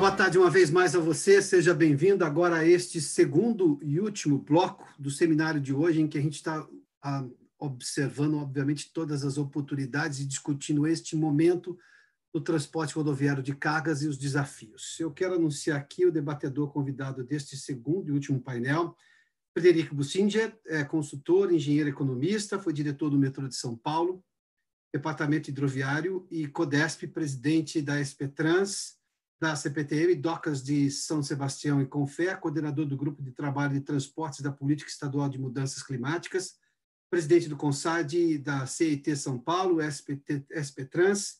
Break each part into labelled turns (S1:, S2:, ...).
S1: Boa tarde uma vez mais a você, seja bem-vindo agora a este segundo e último bloco do seminário de hoje, em que a gente está observando, obviamente, todas as oportunidades e discutindo este momento do transporte rodoviário de cargas e os desafios. Eu quero anunciar aqui o debatedor convidado deste segundo e último painel, Frederico Bussinger, é consultor, engenheiro economista, foi diretor do metrô de São Paulo, Departamento Hidroviário e CODESP, presidente da SP-Trans, da CPTM, Docas de São Sebastião e Confé, coordenador do Grupo de Trabalho de Transportes da Política Estadual de Mudanças Climáticas, presidente do CONSAD da CET São Paulo, SP-Trans,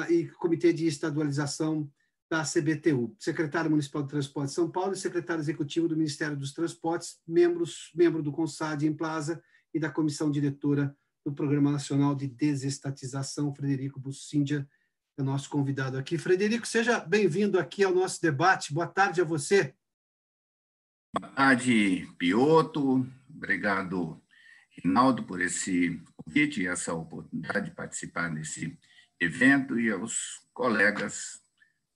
S1: e Comitê de Estadualização da CBTU, secretário municipal de Transporte de São Paulo e secretário executivo do Ministério dos Transportes, membro do CONSAD em Plaza e da comissão diretora do Programa Nacional de Desestatização. Frederico Bussinger é nosso convidado aqui. Frederico, seja bem-vindo aqui ao nosso debate. Boa tarde a você.
S2: Boa tarde, Piotr. Obrigado, Rinaldo, por esse convite e essa oportunidade de participar desse evento e aos colegas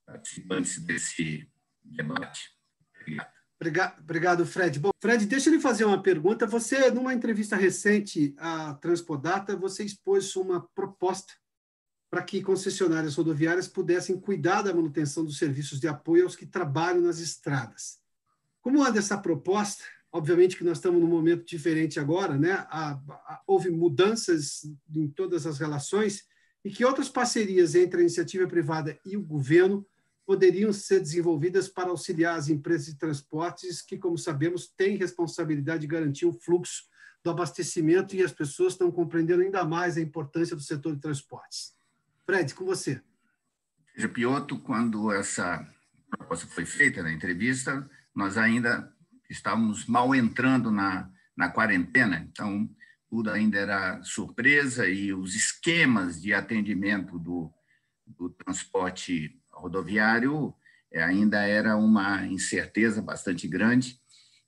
S2: participantes desse debate. Obrigado.
S1: Obrigado, Fred. Bom, Fred, deixa eu lhe fazer uma pergunta. Você, numa entrevista recente à Transpodata, você expôs uma proposta para que concessionárias rodoviárias pudessem cuidar da manutenção dos serviços de apoio aos que trabalham nas estradas. Como anda essa proposta? Obviamente que nós estamos num momento diferente agora, né? Houve mudanças em todas as relações e que outras parcerias entre a iniciativa privada e o governo poderiam ser desenvolvidas para auxiliar as empresas de transportes que, como sabemos, têm responsabilidade de garantir o fluxo do abastecimento e as pessoas estão compreendendo ainda mais a importância do setor de transportes. Fred, com você.
S2: Piotr, quando essa proposta foi feita na entrevista, nós ainda estávamos mal entrando na quarentena, então tudo ainda era surpresa e os esquemas de atendimento do transporte rodoviário ainda era uma incerteza bastante grande.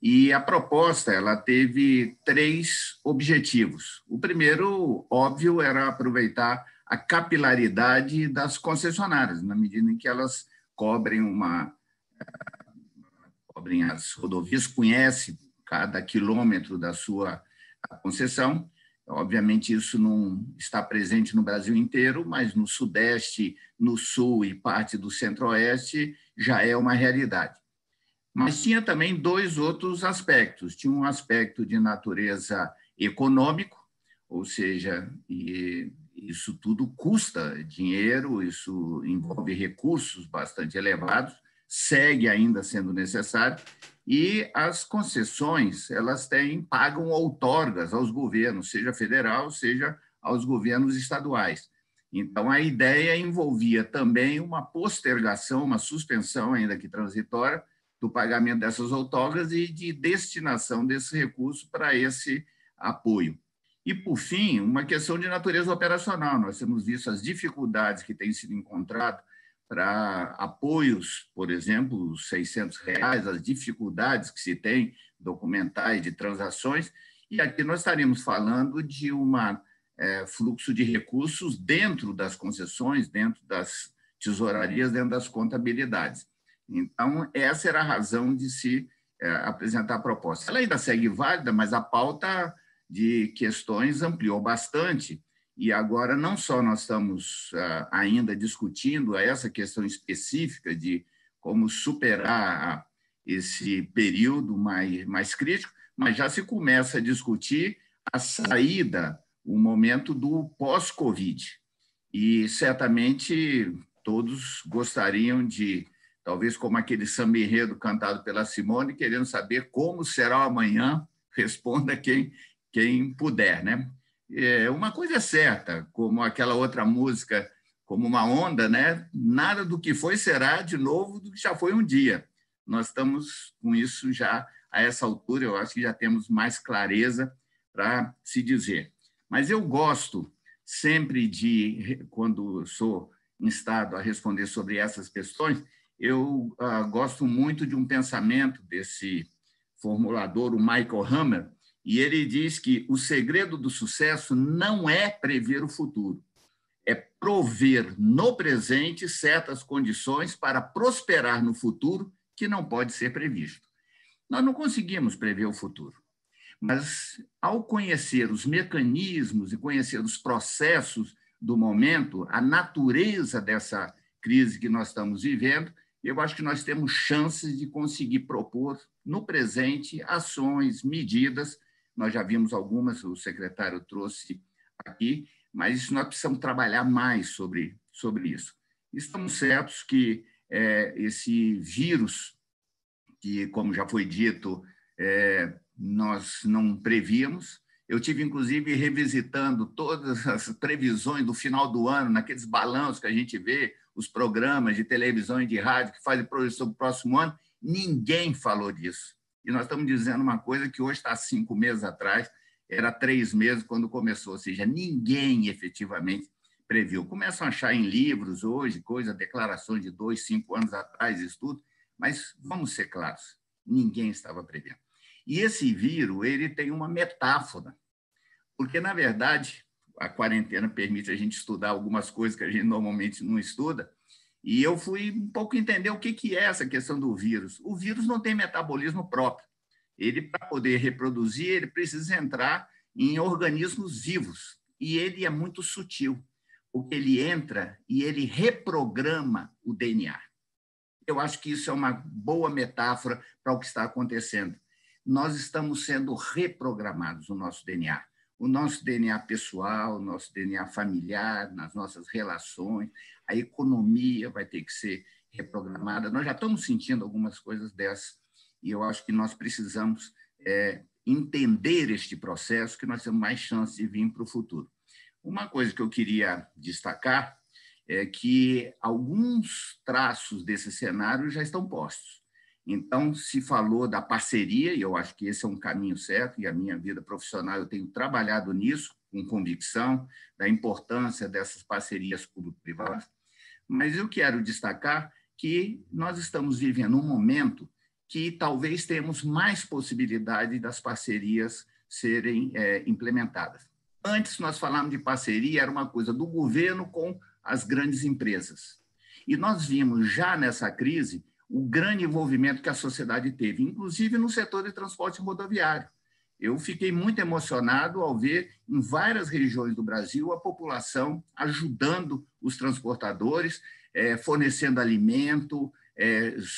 S2: E a proposta ela teve 3 objetivos. O primeiro, óbvio, era aproveitar a capilaridade das concessionárias, na medida em que elas cobrem as rodovias, conhecem cada quilômetro da sua concessão. Obviamente, isso não está presente no Brasil inteiro, mas no Sudeste, no Sul e parte do Centro-Oeste já é uma realidade. Mas tinha também 2 outros aspectos. Tinha um aspecto de natureza econômico, ou seja, isso tudo custa dinheiro, isso envolve recursos bastante elevados, segue ainda sendo necessário, e as concessões elas pagam outorgas aos governos, seja federal, seja aos governos estaduais. Então, a ideia envolvia também uma postergação, uma suspensão, ainda que transitória, do pagamento dessas outorgas e de destinação desse recurso para esse apoio. E, por fim, uma questão de natureza operacional. Nós temos visto as dificuldades que têm sido encontradas para apoios, por exemplo, os R$600, as dificuldades que se tem documentais de transações, e aqui nós estaríamos falando de um fluxo de recursos dentro das concessões, dentro das tesourarias, dentro das contabilidades. Então, essa era a razão de se apresentar a proposta. Ela ainda segue válida, mas a pauta de questões ampliou bastante, e agora não só nós estamos ainda discutindo essa questão específica de como superar esse período mais crítico, mas já se começa a discutir a saída, o momento do pós-Covid. E certamente todos gostariam de, talvez como aquele samba-enredo cantado pela Simone, querendo saber como será o amanhã, responda quem puder, né? Uma coisa é certa, como aquela outra música, como uma onda, né? Nada do que foi será de novo do que já foi um dia. Nós estamos com isso já a essa altura, eu acho que já temos mais clareza para se dizer. Mas eu gosto sempre de, quando sou instado a responder sobre essas questões, eu gosto muito de um pensamento desse formulador, o Michael Hammer, e ele diz que o segredo do sucesso não é prever o futuro, é prover no presente certas condições para prosperar no futuro que não pode ser previsto. Nós não conseguimos prever o futuro, mas ao conhecer os mecanismos e conhecer os processos do momento, a natureza dessa crise que nós estamos vivendo, eu acho que nós temos chances de conseguir propor no presente ações, medidas. Nós já vimos algumas, o secretário trouxe aqui, mas nós precisamos trabalhar mais sobre isso. Estamos certos que esse vírus, que, como já foi dito, nós não prevíamos. Eu tive, inclusive, revisitando todas as previsões do final do ano, naqueles balanços que a gente vê, os programas de televisão e de rádio que fazem projeção do próximo ano, ninguém falou disso. E nós estamos dizendo uma coisa que hoje está 5 meses atrás, era 3 meses quando começou, ou seja, ninguém efetivamente previu. Começam a achar em livros hoje, declarações de 2, 5 anos atrás, isso tudo, mas vamos ser claros, ninguém estava prevendo. E esse vírus, ele tem uma metáfora, porque, na verdade, a quarentena permite a gente estudar algumas coisas que a gente normalmente não estuda, e eu fui um pouco entender o que é essa questão do vírus. O vírus não tem metabolismo próprio. Ele, para poder reproduzir, ele precisa entrar em organismos vivos, e ele é muito sutil, porque ele entra e ele reprograma o DNA. Eu acho que isso é uma boa metáfora para o que está acontecendo. Nós estamos sendo reprogramados, o nosso DNA pessoal, o nosso DNA familiar, nas nossas relações, a economia vai ter que ser reprogramada. Nós já estamos sentindo algumas coisas dessas, e eu acho que nós precisamos entender este processo, que nós temos mais chance de vir para o futuro. Uma coisa que eu queria destacar é que alguns traços desse cenário já estão postos. Então, se falou da parceria, e eu acho que esse é um caminho certo, e a minha vida profissional eu tenho trabalhado nisso, com convicção, da importância dessas parcerias público-privadas, mas eu quero destacar que nós estamos vivendo um momento que talvez tenhamos mais possibilidade das parcerias serem implementadas. Antes, nós falávamos de parceria, era uma coisa do governo com as grandes empresas. E nós vimos já nessa crise o grande envolvimento que a sociedade teve, inclusive no setor de transporte rodoviário. Eu fiquei muito emocionado ao ver em várias regiões do Brasil a população ajudando os transportadores, fornecendo alimento,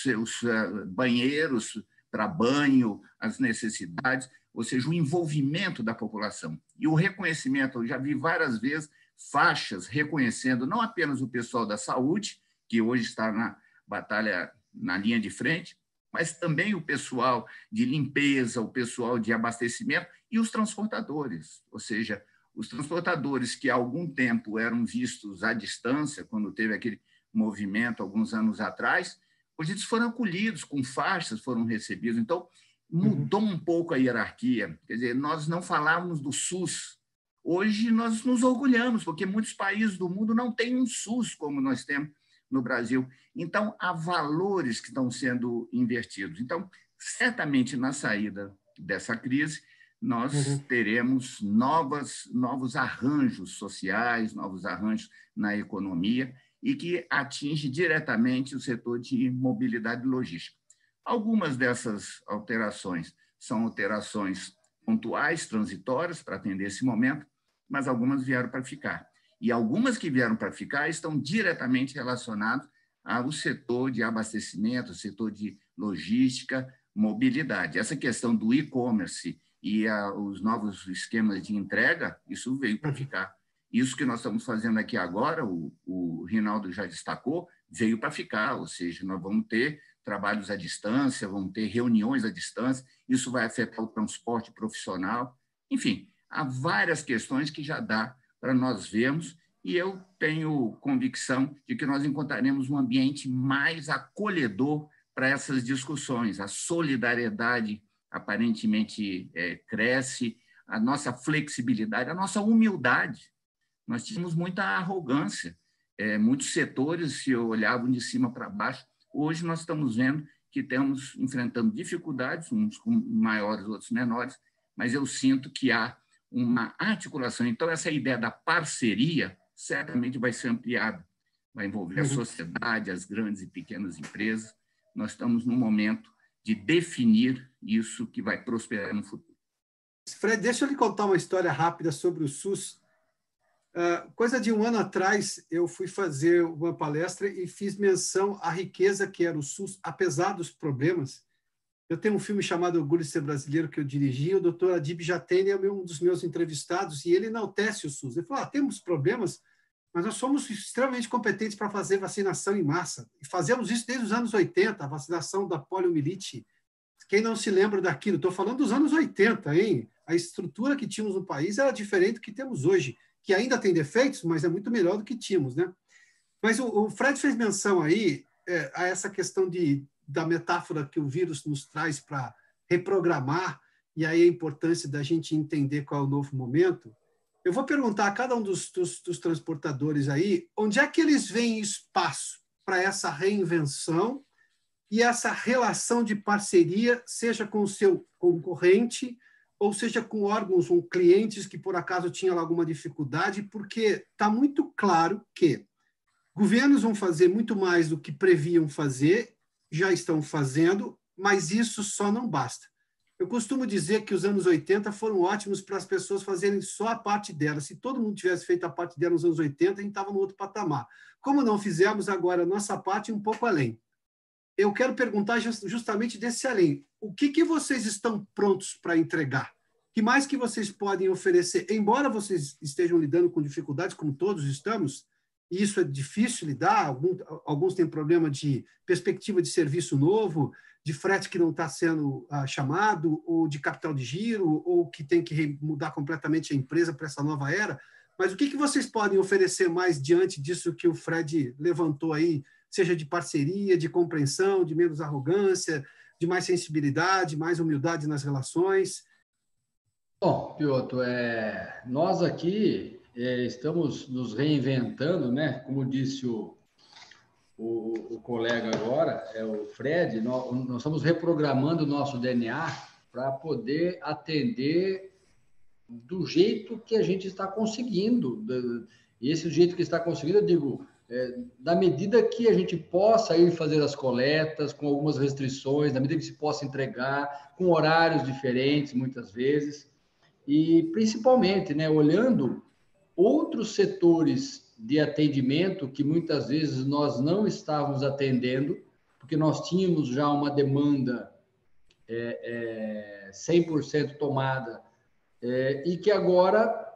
S2: seus banheiros para banho, as necessidades, ou seja, o envolvimento da população. E o reconhecimento, eu já vi várias vezes faixas reconhecendo não apenas o pessoal da saúde, que hoje está na batalha na linha de frente, mas também o pessoal de limpeza, o pessoal de abastecimento e os transportadores, ou seja, os transportadores que há algum tempo eram vistos à distância, quando teve aquele movimento alguns anos atrás, hoje eles foram acolhidos, com faixas foram recebidos. Então, mudou um pouco a hierarquia. Quer dizer, nós não falávamos do SUS. Hoje nós nos orgulhamos, porque muitos países do mundo não têm um SUS como nós temos no Brasil. Então, há valores que estão sendo invertidos. Então, certamente, na saída dessa crise, nós teremos novos arranjos sociais, novos arranjos na economia, e que atinge diretamente o setor de mobilidade e logística. Algumas dessas alterações são alterações pontuais, transitórias, para atender esse momento, mas algumas vieram para ficar. E algumas que vieram para ficar estão diretamente relacionadas ao setor de abastecimento, setor de logística, mobilidade. Essa questão do e-commerce e os novos esquemas de entrega, isso veio para ficar. Isso que nós estamos fazendo aqui agora, o Rinaldo já destacou, veio para ficar, ou seja, nós vamos ter trabalhos à distância, vamos ter reuniões à distância, isso vai afetar o transporte profissional, enfim, há várias questões que já dá para nós vermos, e eu tenho convicção de que nós encontraremos um ambiente mais acolhedor para essas discussões. A solidariedade aparentemente cresce, a nossa flexibilidade, a nossa humildade. Nós tínhamos muita arrogância, muitos setores se olhavam de cima para baixo. Hoje nós estamos vendo que estamos enfrentando dificuldades, uns com maiores, outros menores, mas eu sinto que há uma articulação. Então, essa ideia da parceria certamente vai ser ampliado, vai envolver a sociedade, as grandes e pequenas empresas. Nós estamos num momento de definir isso que vai prosperar no futuro.
S1: Fred, deixa eu lhe contar uma história rápida sobre o SUS. Coisa de um ano atrás, eu fui fazer uma palestra e fiz menção à riqueza que era o SUS, apesar dos problemas. Eu tenho um filme chamado Orgulho de Ser Brasileiro que eu dirigi, o Dr. Adib Jatene é um dos meus entrevistados, e ele enaltece o SUS. Ele falou, temos problemas, mas nós somos extremamente competentes para fazer vacinação em massa. E fazemos isso desde os anos 80, a vacinação da poliomielite. Quem não se lembra daquilo? Estou falando dos anos 80, hein? A estrutura que tínhamos no país era diferente do que temos hoje, que ainda tem defeitos, mas é muito melhor do que tínhamos, né? Mas o Fred fez menção aí a essa questão da metáfora que o vírus nos traz para reprogramar, e aí a importância da gente entender qual é o novo momento. Eu vou perguntar a cada um dos transportadores aí, onde é que eles veem espaço para essa reinvenção e essa relação de parceria, seja com o seu concorrente, ou seja com órgãos ou clientes que, por acaso, tinham alguma dificuldade, porque está muito claro que governos vão fazer muito mais do que previam fazer, já estão fazendo, mas isso só não basta. Eu costumo dizer que os anos 80 foram ótimos para as pessoas fazerem só a parte delas. Se todo mundo tivesse feito a parte dela nos anos 80, a gente estava no outro patamar. Como não fizemos, agora a nossa parte um pouco além. Eu quero perguntar justamente desse além. O que vocês estão prontos para entregar? O que mais que vocês podem oferecer? Embora vocês estejam lidando com dificuldades, como todos estamos, e isso é difícil lidar, alguns têm problema de perspectiva de serviço novo, de frete que não está sendo chamado, ou de capital de giro, ou que tem que mudar completamente a empresa para essa nova era. Mas o que vocês podem oferecer mais diante disso que o Fred levantou aí, seja de parceria, de compreensão, de menos arrogância, de mais sensibilidade, mais humildade nas relações?
S3: Bom, Piotr, nós aqui estamos nos reinventando, né? Como disse o colega agora, o Fred, nós estamos reprogramando o nosso DNA para poder atender do jeito que a gente está conseguindo. E esse jeito que está conseguindo, eu digo, da medida que a gente possa ir fazer as coletas, com algumas restrições, da medida que se possa entregar, com horários diferentes, muitas vezes, e principalmente, né, olhando outros setores de atendimento que muitas vezes nós não estávamos atendendo, porque nós tínhamos já uma demanda 100% tomada, e que agora,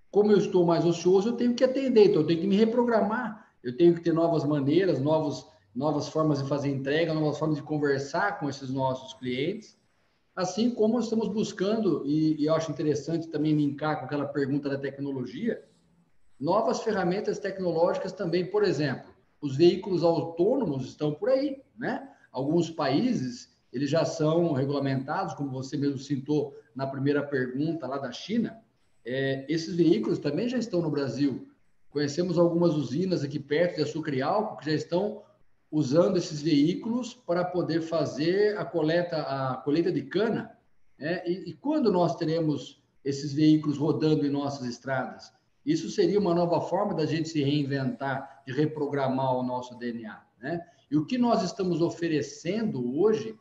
S3: como eu estou mais ocioso, eu tenho que atender, então eu tenho que me reprogramar, eu tenho que ter novas maneiras, novas formas de fazer entrega, novas formas de conversar com esses nossos clientes, assim como estamos buscando, e eu acho interessante também linkar com aquela pergunta da tecnologia, novas ferramentas tecnológicas também. Por exemplo, os veículos autônomos estão por aí, né? Alguns países, eles já são regulamentados, como você mesmo citou na primeira pergunta lá da China. Esses veículos também já estão no Brasil. Conhecemos algumas usinas aqui perto de açúcar e álcool que já estão usando esses veículos para poder fazer a colheita de cana. E quando nós teremos esses veículos rodando em nossas estradas? Isso seria uma nova forma da gente se reinventar, de reprogramar o nosso DNA, né? E o que nós estamos oferecendo hoje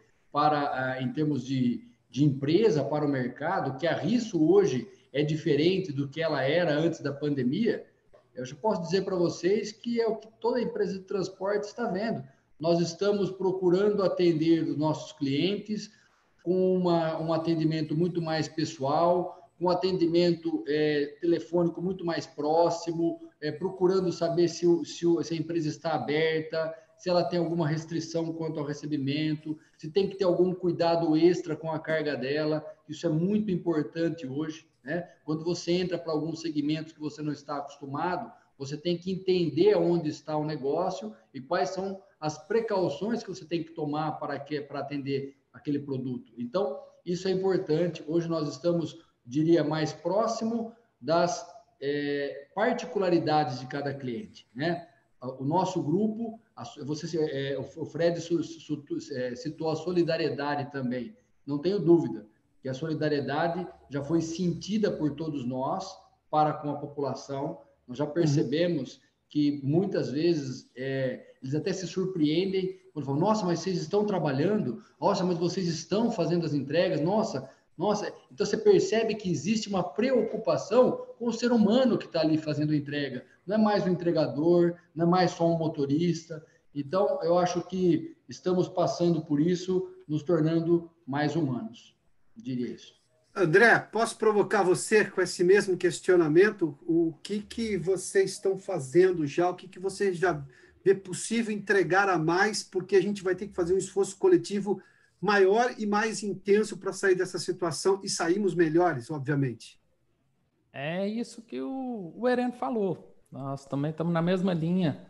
S3: em termos de empresa para o mercado, que a Risso hoje é diferente do que ela era antes da pandemia, eu já posso dizer para vocês que é o que toda empresa de transporte está vendo. Nós estamos procurando atender os nossos clientes com um atendimento muito mais pessoal, com atendimento telefônico muito mais próximo, procurando saber se a empresa está aberta, se ela tem alguma restrição quanto ao recebimento, se tem que ter algum cuidado extra com a carga dela. Isso é muito importante hoje, né? Quando você entra para alguns segmentos que você não está acostumado, você tem que entender onde está o negócio e quais são as precauções que você tem que tomar para atender aquele produto. Então, isso é importante. Hoje nós estamos, diria, mais próximo das particularidades de cada cliente, né? O nosso grupo, o Fred citou a solidariedade também. Não tenho dúvida que a solidariedade já foi sentida por todos nós para com a população, Nós já percebemos que muitas vezes eles até se surpreendem quando falam, nossa, mas vocês estão trabalhando? Nossa, mas vocês estão fazendo as entregas? Nossa. Então você percebe que existe uma preocupação com o ser humano que está ali fazendo a entrega. Não é mais um entregador, não é mais só um motorista. Então, eu acho que estamos passando por isso, nos tornando mais humanos. Eu diria isso.
S1: André, posso provocar você com esse mesmo questionamento? O que vocês estão fazendo já? O que você já vê possível entregar a mais? Porque a gente vai ter que fazer um esforço coletivo maior e mais intenso para sair dessa situação e sairmos melhores, obviamente.
S4: É isso que o Hereno falou. Nós também estamos na mesma linha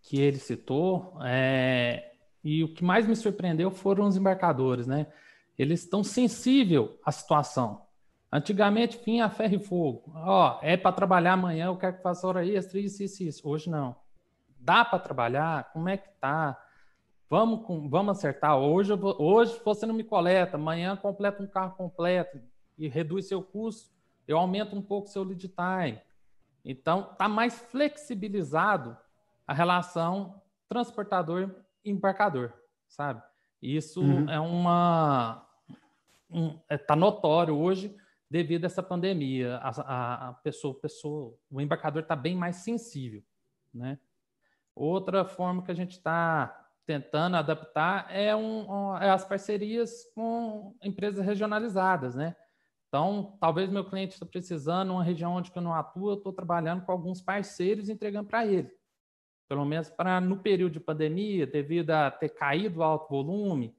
S4: que ele citou. E o que mais me surpreendeu foram os embarcadores, né? Eles estão sensíveis à situação. Antigamente vinha a ferro e fogo. É para trabalhar amanhã, eu quero que faça hora extra, isso. Hoje não. Dá para trabalhar? Como é que tá? Vamos acertar. Hoje você não me coleta, amanhã completa um carro completo e reduz seu custo, eu aumento um pouco seu lead time. Então, está mais flexibilizado a relação transportador e embarcador, sabe? Isso está notório hoje devido a essa pandemia. O embarcador está bem mais sensível, né? Outra forma que a gente está tentando adaptar é as parcerias com empresas regionalizadas, né? Então, talvez meu cliente está precisando de uma região onde eu não atuo, eu estou trabalhando com alguns parceiros e entregando para ele. Pelo menos no período de pandemia, devido a ter caído o alto volume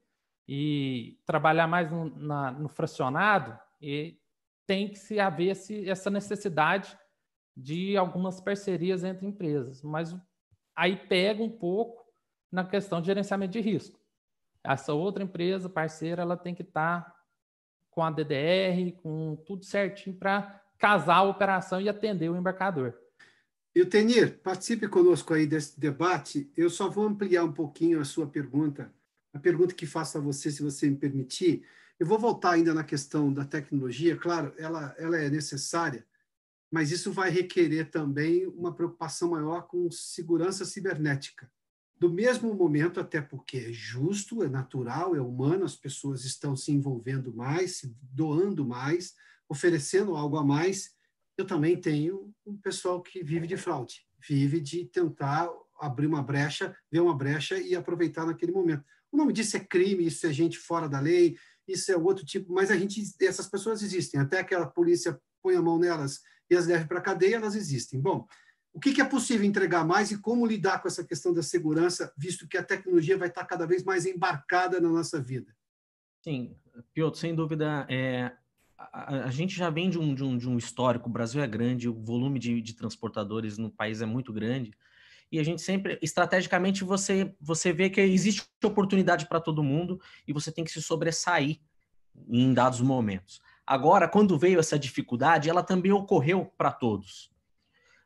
S4: e trabalhar mais no fracionado, e tem que se haver essa necessidade de algumas parcerias entre empresas. Mas aí pega um pouco na questão de gerenciamento de risco. Essa outra empresa parceira, ela tem que estar com a DDR, com tudo certinho para casar a operação e atender o embarcador.
S1: E o Tenir, participe conosco aí desse debate. Eu só vou ampliar um pouquinho a sua pergunta, a pergunta que faço a você, se você me permitir. Eu vou voltar ainda na questão da tecnologia. Claro, ela é necessária, mas isso vai requerer também uma preocupação maior com segurança cibernética. Do mesmo momento, até porque é justo, é natural, é humano, as pessoas estão se envolvendo mais, se doando mais, oferecendo algo a mais. Eu também tenho um pessoal que vive de fraude, vive de tentar abrir uma brecha, ver uma brecha e aproveitar naquele momento. O nome disso é crime, isso é gente fora da lei, isso é outro tipo, mas essas pessoas existem, até que a polícia põe a mão nelas e as leve para a cadeia, elas existem. Bom, o que é possível entregar mais e como lidar com essa questão da segurança, visto que a tecnologia vai estar cada vez mais embarcada na nossa vida?
S5: Sim, Piotr, sem dúvida, a gente já vem de um histórico, o Brasil é grande, o volume de transportadores no país é muito grande, e a gente sempre, estrategicamente, você vê que existe oportunidade para todo mundo e você tem que se sobressair em dados momentos. Agora, quando veio essa dificuldade, ela também ocorreu para todos.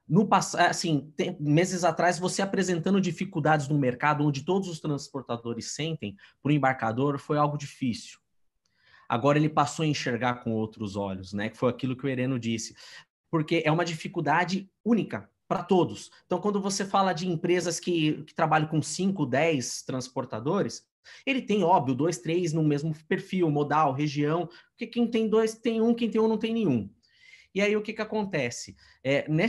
S5: No passado, assim, meses atrás, você apresentando dificuldades no mercado, onde todos os transportadores sentem, para o embarcador, foi algo difícil. Agora ele passou a enxergar com outros olhos, né? Que foi aquilo que o Hereno disse. Porque é uma dificuldade única para todos. Então, quando você fala de empresas que trabalham com 5, 10 transportadores, ele tem, óbvio, 2, 3 no mesmo perfil, modal, região, porque quem tem 2 tem um, quem tem um não tem nenhum. E aí o que acontece?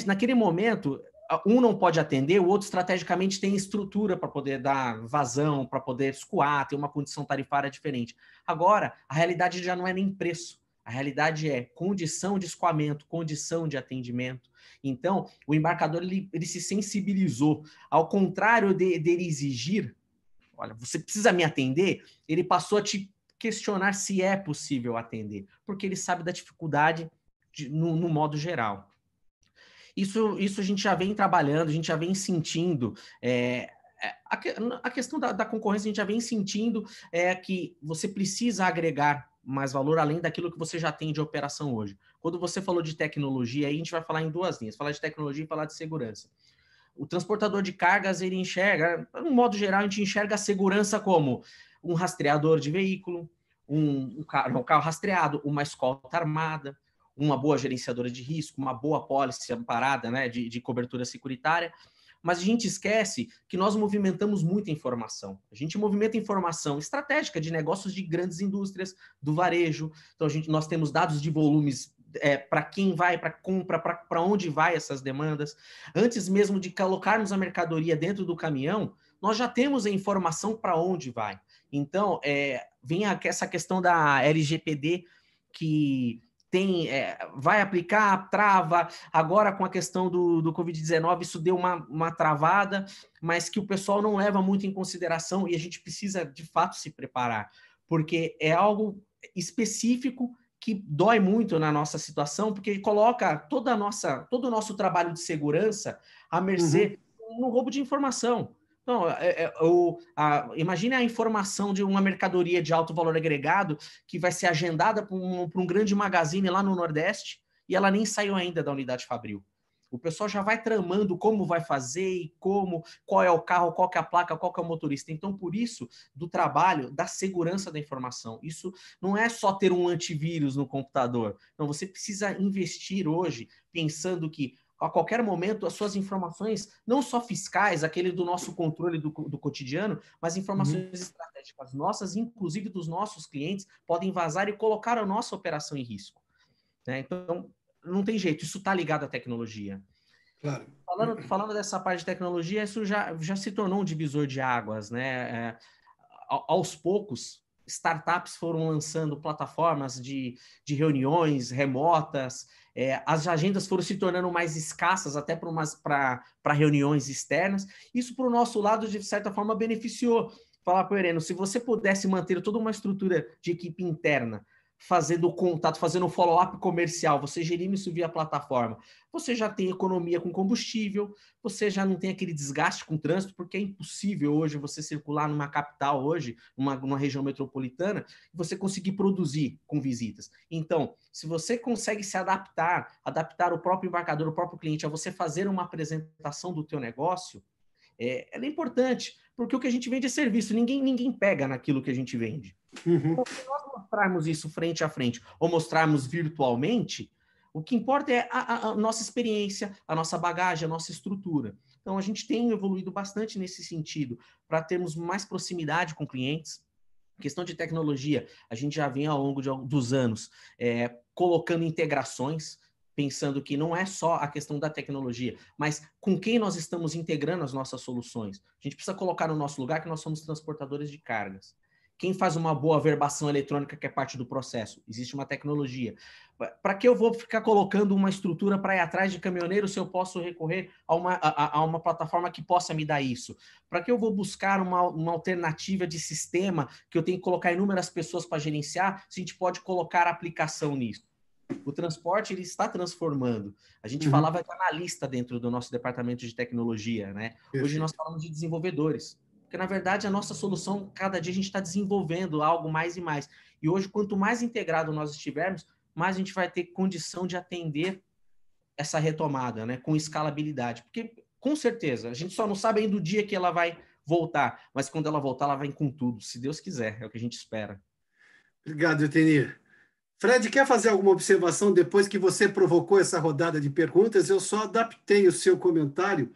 S5: Naquele momento, um não pode atender, o outro estrategicamente tem estrutura para poder dar vazão, para poder escoar, ter uma condição tarifária diferente. Agora, a realidade já não é nem preço. A realidade é condição de escoamento, condição de atendimento. Então, o embarcador ele se sensibilizou. Ao contrário dele exigir, olha, você precisa me atender, ele passou a te questionar se é possível atender, porque ele sabe da dificuldade no modo geral. Isso a gente já vem trabalhando, a gente já vem sentindo. A questão da concorrência, a gente já vem sentindo que você precisa agregar mais valor além daquilo que você já tem de operação hoje. Quando você falou de tecnologia, aí a gente vai falar em duas linhas, falar de tecnologia e falar de segurança. O transportador de cargas, ele enxerga, no modo geral, a gente enxerga a segurança como um rastreador de veículo, um carro rastreado, uma escolta armada, uma boa gerenciadora de risco, uma boa pólice amparada, né, de cobertura securitária, mas a gente esquece que nós movimentamos muita informação. A gente movimenta informação estratégica de negócios de grandes indústrias, do varejo. Então, nós temos dados de volumes para quem vai, para compra, para onde vai essas demandas. Antes mesmo de colocarmos a mercadoria dentro do caminhão, nós já temos a informação para onde vai. Então, vem essa questão da LGPD, que vai aplicar, trava. Agora, com a questão do Covid-19, isso deu uma travada, mas que o pessoal não leva muito em consideração e a gente precisa, de fato, se preparar, porque é algo específico que dói muito na nossa situação, porque coloca todo o nosso trabalho de segurança à mercê no roubo de informação. Então, imagine a informação de uma mercadoria de alto valor agregado que vai ser agendada para um grande magazine lá no Nordeste e ela nem saiu ainda da unidade fabril. O pessoal já vai tramando como vai fazer e qual é o carro, qual que é a placa, qual que é o motorista. Então, por isso, do trabalho, da segurança da informação. Isso não é só ter um antivírus no computador. Então, você precisa investir hoje pensando que a qualquer momento, as suas informações, não só fiscais, aquele do nosso controle do cotidiano, mas informações estratégicas nossas, inclusive dos nossos clientes, podem vazar e colocar a nossa operação em risco. Né? Então, não tem jeito, isso está ligado à tecnologia.
S1: Claro.
S5: Falando dessa parte de tecnologia, isso já se tornou um divisor de águas. Né? Aos poucos, startups foram lançando plataformas de reuniões remotas, as agendas foram se tornando mais escassas até para reuniões externas. Isso, para o nosso lado, de certa forma, beneficiou. Falar para o Hereno, se você pudesse manter toda uma estrutura de equipe interna, fazendo contato, fazendo follow-up comercial, você gerindo isso via plataforma, você já tem economia com combustível, você já não tem aquele desgaste com trânsito, porque é impossível hoje você circular numa capital hoje, numa região metropolitana, e você conseguir produzir com visitas. Então, se você consegue se adaptar o próprio embarcador, o próprio cliente, a você fazer uma apresentação do teu negócio, ela é importante, porque o que a gente vende é serviço, ninguém pega naquilo que a gente vende. Então, se nós mostrarmos isso frente a frente ou mostrarmos virtualmente, o que importa é a nossa experiência, a nossa bagagem, a nossa estrutura. Então, a gente tem evoluído bastante nesse sentido, para termos mais proximidade com clientes. Questão de tecnologia, a gente já vem ao longo dos anos colocando integrações, pensando que não é só a questão da tecnologia, mas com quem nós estamos integrando as nossas soluções. A gente precisa colocar no nosso lugar que nós somos transportadores de cargas. Quem faz uma boa verbação eletrônica, que é parte do processo? Existe uma tecnologia. Para que eu vou ficar colocando uma estrutura para ir atrás de caminhoneiro se eu posso recorrer a uma plataforma que possa me dar isso? Para que eu vou buscar uma alternativa de sistema que eu tenho que colocar inúmeras pessoas para gerenciar, se a gente pode colocar aplicação nisso? O transporte, ele está transformando. A gente falava de analista dentro do nosso departamento de tecnologia, né? Hoje nós falamos de desenvolvedores. Porque, na verdade, a nossa solução, cada dia a gente está desenvolvendo algo mais e mais. E hoje, quanto mais integrado nós estivermos, mais a gente vai ter condição de atender essa retomada, né? Com escalabilidade. Porque, com certeza, a gente só não sabe ainda o dia que ela vai voltar. Mas quando ela voltar, ela vem com tudo, se Deus quiser. É o que a gente espera.
S1: Obrigado, Etenir. Fred, quer fazer alguma observação depois que você provocou essa rodada de perguntas? Eu só adaptei o seu comentário,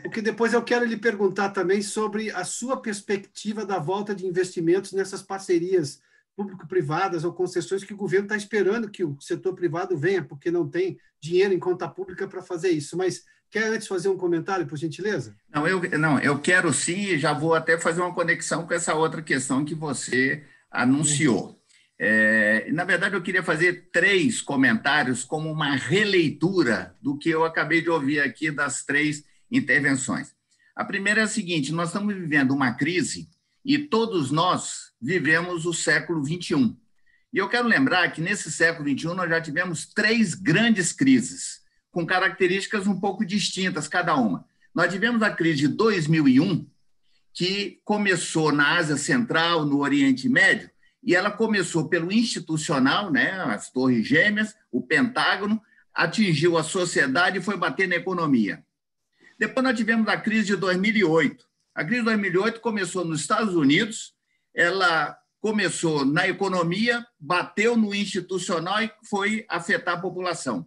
S1: porque depois eu quero lhe perguntar também sobre a sua perspectiva da volta de investimentos nessas parcerias público-privadas ou concessões que o governo está esperando que o setor privado venha, porque não tem dinheiro em conta pública para fazer isso. Mas quer antes fazer um comentário, por gentileza?
S2: Eu quero sim, e já vou até fazer uma conexão com essa outra questão que você anunciou. Na verdade, eu queria fazer 3 comentários como uma releitura do que eu acabei de ouvir aqui das 3 intervenções. A primeira é a seguinte: nós estamos vivendo uma crise e todos nós vivemos o século XXI. E eu quero lembrar que nesse século XXI nós já tivemos 3 grandes crises, com características um pouco distintas cada uma. Nós tivemos a crise de 2001, que começou na Ásia Central, no Oriente Médio, e ela começou pelo institucional, né, as Torres Gêmeas, o Pentágono, atingiu a sociedade e foi bater na economia. Depois nós tivemos a crise de 2008. A crise de 2008 começou nos Estados Unidos, ela começou na economia, bateu no institucional e foi afetar a população.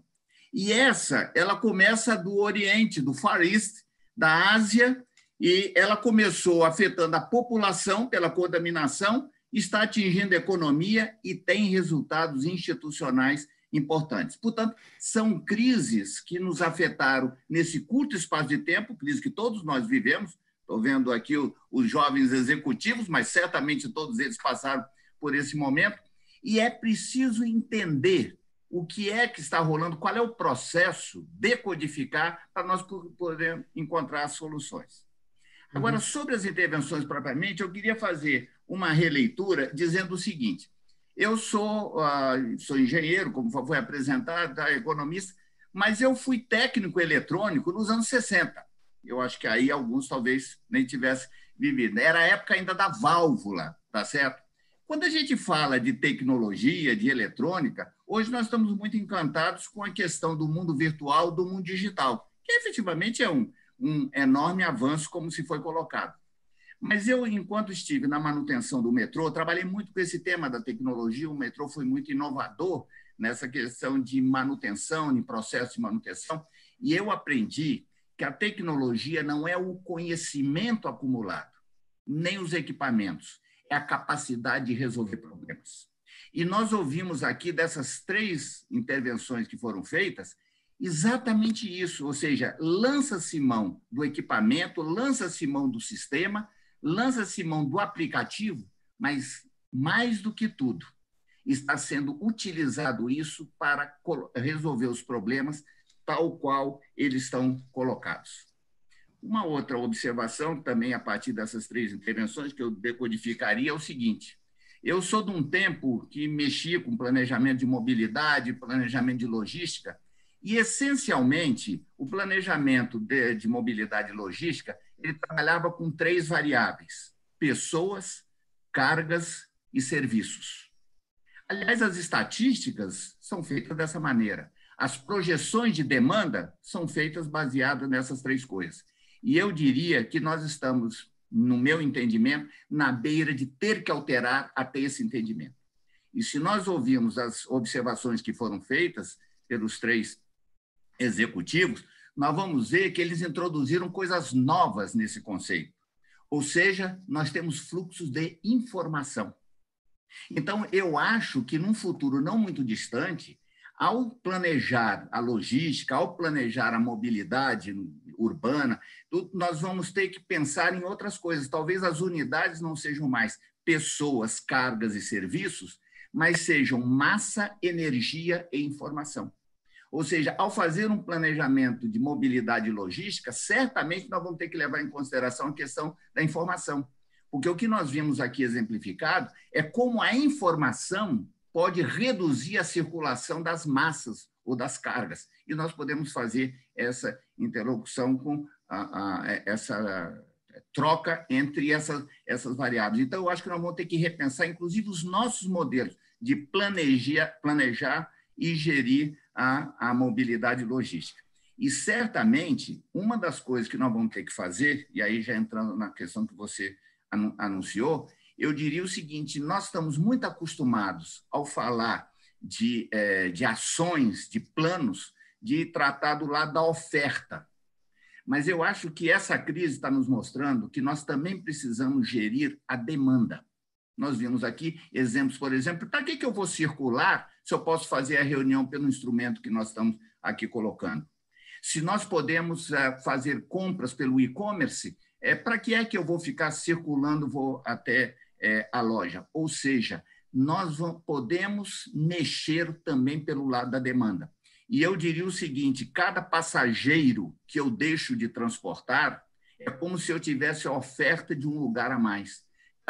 S2: E ela começa do Oriente, do Far East, da Ásia, e ela começou afetando a população pela contaminação, está atingindo a economia e tem resultados institucionais importantes. Portanto, são crises que nos afetaram nesse curto espaço de tempo, crise que todos nós vivemos. Estou vendo aqui os jovens executivos, mas certamente todos eles passaram por esse momento, e é preciso entender o que é que está rolando, qual é o processo, decodificar, para nós podermos encontrar as soluções. Agora, sobre as intervenções propriamente, eu queria fazer uma releitura dizendo o seguinte: eu sou engenheiro, como foi apresentado, economista, mas eu fui técnico eletrônico nos anos 60. Eu acho que aí alguns talvez nem tivessem vivido. Era a época ainda da válvula, tá certo? Quando a gente fala de tecnologia, de eletrônica, hoje nós estamos muito encantados com a questão do mundo virtual, do mundo digital, que efetivamente é um enorme avanço, como se foi colocado. Mas eu, enquanto estive na manutenção do metrô, trabalhei muito com esse tema da tecnologia. O metrô foi muito inovador nessa questão de manutenção, de processo de manutenção, e eu aprendi que a tecnologia não é o conhecimento acumulado, nem os equipamentos, é a capacidade de resolver problemas. E nós ouvimos aqui, dessas 3 intervenções que foram feitas, exatamente isso, ou seja, lança-se mão do equipamento, lança-se mão do sistema, lança-se mão do aplicativo, mas, mais do que tudo, está sendo utilizado isso para resolver os problemas tal qual eles estão colocados. Uma outra observação, também a partir dessas 3 intervenções, que eu decodificaria, é o seguinte: eu sou de um tempo que mexia com planejamento de mobilidade, planejamento de logística, e, essencialmente, o planejamento de mobilidade e logística, ele trabalhava com 3 variáveis: pessoas, cargas e serviços. Aliás, as estatísticas são feitas dessa maneira. As projeções de demanda são feitas baseadas nessas 3 coisas. E eu diria que nós estamos, no meu entendimento, na beira de ter que alterar até esse entendimento. E se nós ouvirmos as observações que foram feitas pelos 3 executivos, nós vamos ver que eles introduziram coisas novas nesse conceito. Ou seja, nós temos fluxos de informação. Então, eu acho que, num futuro não muito distante, ao planejar a logística, ao planejar a mobilidade urbana, nós vamos ter que pensar em outras coisas. Talvez as unidades não sejam mais pessoas, cargas e serviços, mas sejam massa, energia e informação. Ou seja, ao fazer um planejamento de mobilidade e logística, certamente nós vamos ter que levar em consideração a questão da informação. Porque o que nós vimos aqui exemplificado é como a informação pode reduzir a circulação das massas ou das cargas. E nós podemos fazer essa interlocução com essa troca entre essas variáveis. Então, eu acho que nós vamos ter que repensar, inclusive, os nossos modelos de planejar e gerir a mobilidade logística. E, certamente, uma das coisas que nós vamos ter que fazer, e aí já entrando na questão que você anunciou, eu diria o seguinte: nós estamos muito acostumados, ao falar de ações, de planos, de tratar do lado da oferta. Mas eu acho que essa crise está nos mostrando que nós também precisamos gerir a demanda. Nós vimos aqui exemplos, por exemplo, para que eu vou circular se eu posso fazer a reunião pelo instrumento que nós estamos aqui colocando? Se nós podemos fazer compras pelo e-commerce, para que é que eu vou ficar circulando, vou até a loja? Ou seja, nós podemos mexer também pelo lado da demanda. E eu diria o seguinte: cada passageiro que eu deixo de transportar é como se eu tivesse a oferta de um lugar a mais.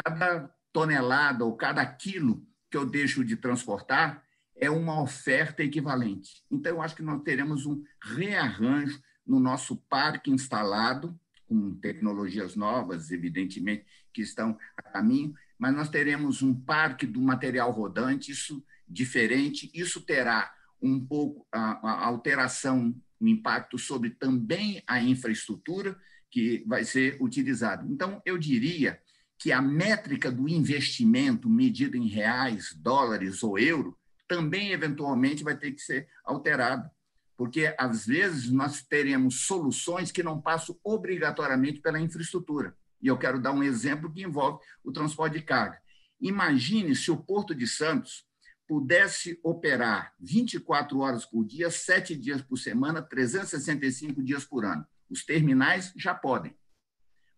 S2: Cada tonelada ou cada quilo que eu deixo de transportar é uma oferta equivalente. Então, eu acho que nós teremos um rearranjo no nosso parque instalado, com tecnologias novas, evidentemente, que estão a caminho, mas nós teremos um parque do material rodante, isso diferente, isso terá um pouco a alteração, um impacto sobre também a infraestrutura que vai ser utilizada. Então, eu diria que a métrica do investimento, medida em reais, dólares ou euro, também, eventualmente, vai ter que ser alterada, porque, às vezes, nós teremos soluções que não passam obrigatoriamente pela infraestrutura. E eu quero dar um exemplo que envolve o transporte de carga. Imagine se o Porto de Santos pudesse operar 24 horas por dia, 7 dias por semana, 365 dias por ano. Os terminais já podem,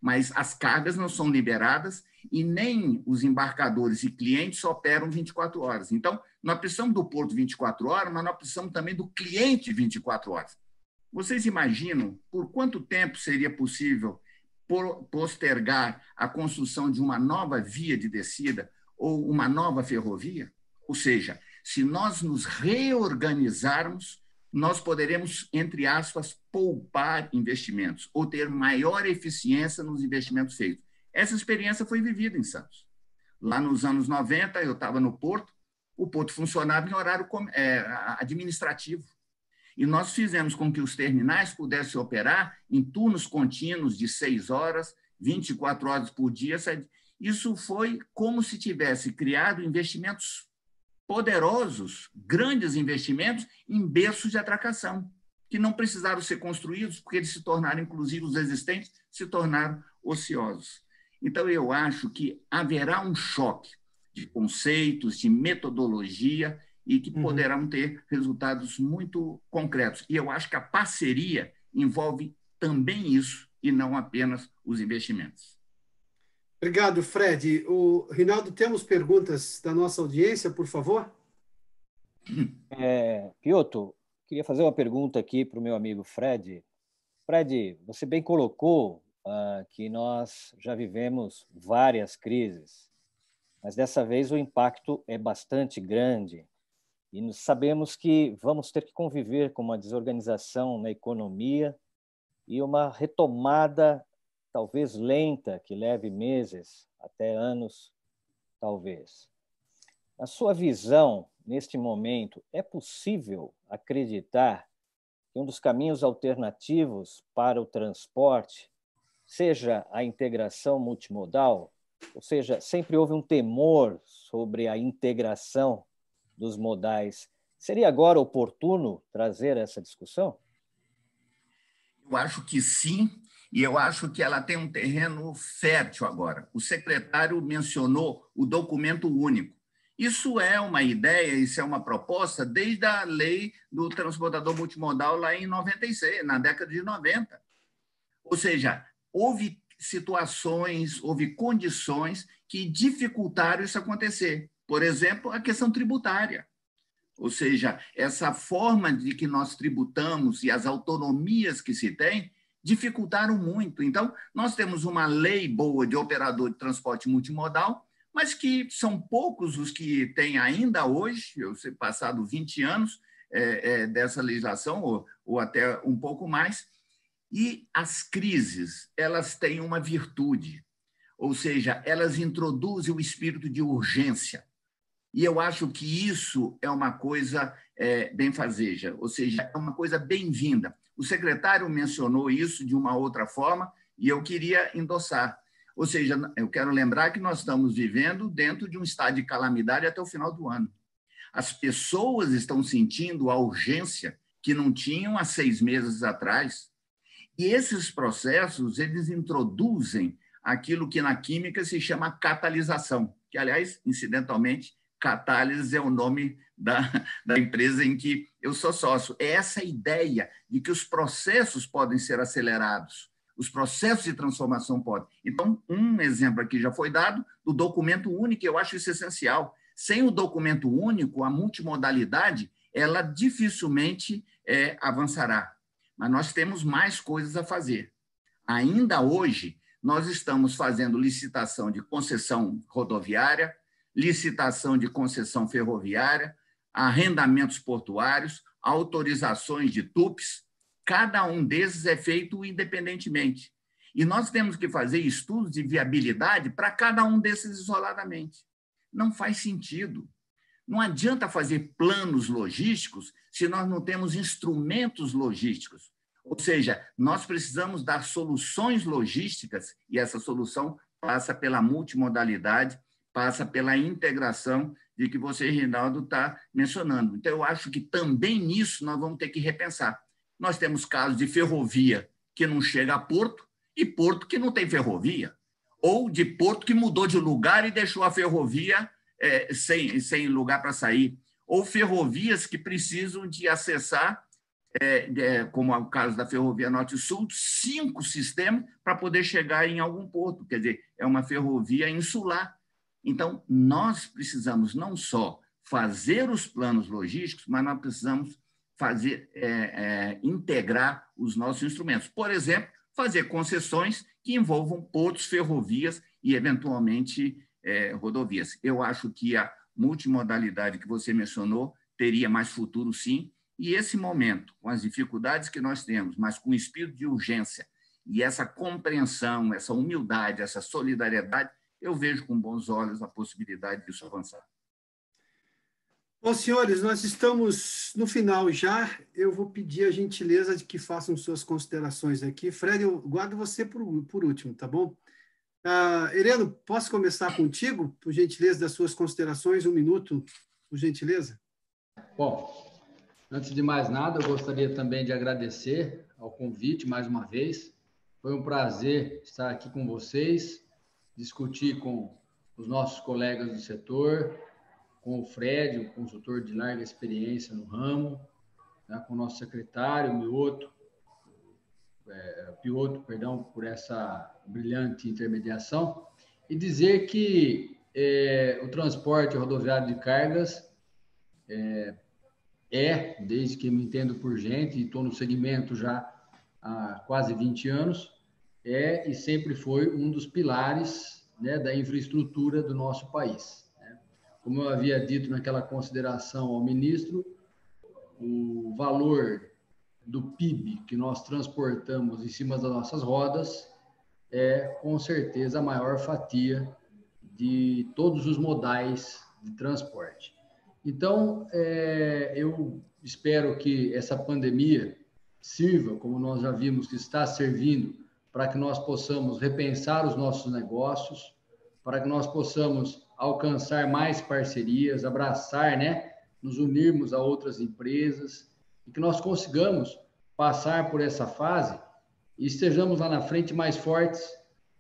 S2: mas as cargas não são liberadas e nem os embarcadores e clientes operam 24 horas. Então, nós precisamos do porto 24 horas, mas nós precisamos também do cliente 24 horas. Vocês imaginam por quanto tempo seria possível postergar a construção de uma nova via de descida ou uma nova ferrovia? Ou seja, se nós nos reorganizarmos, nós poderemos, entre aspas, poupar investimentos ou ter maior eficiência nos investimentos feitos. Essa experiência foi vivida em Santos. Lá nos anos 90, eu estava no Porto, o Porto funcionava em horário administrativo. E nós fizemos com que os terminais pudessem operar em turnos contínuos de 6 horas, 24 horas por dia. Isso foi como se tivesse criado investimentos poderosos, grandes investimentos em berços de atracação, que não precisaram ser construídos, porque eles se tornaram, inclusive os existentes, se tornaram ociosos. Então, eu acho que haverá um choque de conceitos, de metodologia, e que poderão ter resultados muito concretos. E eu acho que a parceria envolve também isso, e não apenas os investimentos.
S1: Obrigado, Fred. Rinaldo, temos perguntas da nossa audiência, por favor?
S6: Piotr, queria fazer uma pergunta aqui para o meu amigo Fred. Fred, você bem colocou que nós já vivemos várias crises, mas dessa vez o impacto é bastante grande e sabemos que vamos ter que conviver com uma desorganização na economia e uma retomada talvez lenta, que leve meses, até anos, talvez. Na sua visão, neste momento, é possível acreditar que um dos caminhos alternativos para o transporte seja a integração multimodal? Ou seja, sempre houve um temor sobre a integração dos modais. Seria agora oportuno trazer essa discussão?
S2: Eu acho que sim, e eu acho que ela tem um terreno fértil agora. O secretário mencionou o documento único. Isso é uma ideia, isso é uma proposta desde a lei do transportador multimodal lá em 96, na década de 90. Ou seja, houve situações, houve condições que dificultaram isso acontecer. Por exemplo, a questão tributária. Ou seja, essa forma de que nós tributamos e as autonomias que se tem dificultaram muito. Então, nós temos uma lei boa de operador de transporte multimodal, mas que são poucos os que têm ainda hoje, eu sei, passado 20 anos dessa legislação, ou até um pouco mais. E as crises, elas têm uma virtude, ou seja, elas introduzem o espírito de urgência. E eu acho que isso é uma coisa benfazeja, ou seja, é uma coisa bem-vinda. O secretário mencionou isso de uma outra forma e eu queria endossar. Ou seja, eu quero lembrar que nós estamos vivendo dentro de um estado de calamidade até o final do ano. As pessoas estão sentindo a urgência que não tinham há 6 meses atrás. E esses processos, eles introduzem aquilo que na química se chama catalisação, que, aliás, incidentalmente, Catálise é o nome da empresa em que eu sou sócio. É essa ideia de que os processos podem ser acelerados, os processos de transformação podem. Então, um exemplo aqui já foi dado do documento único, eu acho isso essencial. Sem o documento único, a multimodalidade, ela dificilmente avançará. Mas nós temos mais coisas a fazer. Ainda hoje, nós estamos fazendo licitação de concessão rodoviária, licitação de concessão ferroviária, arrendamentos portuários, autorizações de TUPs, cada um desses é feito independentemente. E nós temos que fazer estudos de viabilidade para cada um desses isoladamente. Não faz sentido. Não adianta fazer planos logísticos se nós não temos instrumentos logísticos. Ou seja, nós precisamos dar soluções logísticas, e essa solução passa pela multimodalidade, passa pela integração de que você, Rinaldo, está mencionando. Então, eu acho que também nisso nós vamos ter que repensar. Nós temos casos de ferrovia que não chega a porto e porto que não tem ferrovia, ou de porto que mudou de lugar e deixou a ferrovia sem lugar para sair, ou ferrovias que precisam de acessar, como é o caso da Ferrovia Norte-Sul, 5 sistemas para poder chegar em algum porto. Quer dizer, é uma ferrovia insular. Então, nós precisamos não só fazer os planos logísticos, mas nós precisamos integrar os nossos instrumentos. Por exemplo, fazer concessões que envolvam portos, ferrovias e, eventualmente, rodovias. Eu acho que a multimodalidade que você mencionou teria mais futuro, sim, e esse momento, com as dificuldades que nós temos, mas com o espírito de urgência e essa compreensão, essa humildade, essa solidariedade, eu vejo com bons olhos a possibilidade disso avançar.
S1: Bom, senhores, nós estamos no final já. Eu vou pedir a gentileza de que façam suas considerações aqui. Fred, eu guardo você por último, tá bom? Heleno, posso começar contigo, por gentileza, das suas considerações? 1 minuto, por gentileza.
S3: Bom, antes de mais nada, eu gostaria também de agradecer ao convite mais uma vez. Foi um prazer estar aqui com vocês, discutir com os nossos colegas do setor, com o Fred, um consultor de larga experiência no ramo, né, com o nosso secretário, Pioto, por essa brilhante intermediação, e dizer que o transporte rodoviário de cargas desde que me entendo por gente, e estou no segmento já há quase 20 anos, e sempre foi um dos pilares, né, da infraestrutura do nosso país. Né? Como eu havia dito naquela consideração ao ministro, o valor do PIB que nós transportamos em cima das nossas rodas é, com certeza, a maior fatia de todos os modais de transporte. Então, eu espero que essa pandemia sirva, como nós já vimos que está servindo, para que nós possamos repensar os nossos negócios, para que nós possamos alcançar mais parcerias, abraçar, né, nos unirmos a outras empresas, e que nós consigamos passar por essa fase e estejamos lá na frente mais fortes,